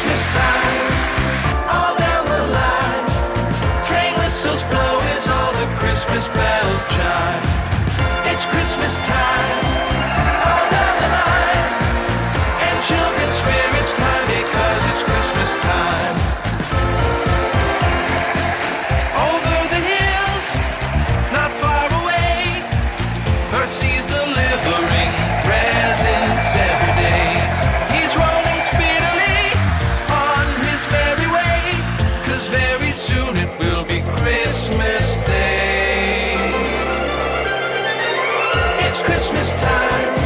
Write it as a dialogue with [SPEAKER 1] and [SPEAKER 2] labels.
[SPEAKER 1] Christmas time, all down the line. Train whistles blow as all the Christmas bells chime. It's Christmas time, all down the line. And children's spirits climb because it's Christmas time. Over the hills, not far away, Percy's delivering presents every day. He's rolling speedily on his merry way, 'cause very soon it will be Christmas Day. It's Christmas time.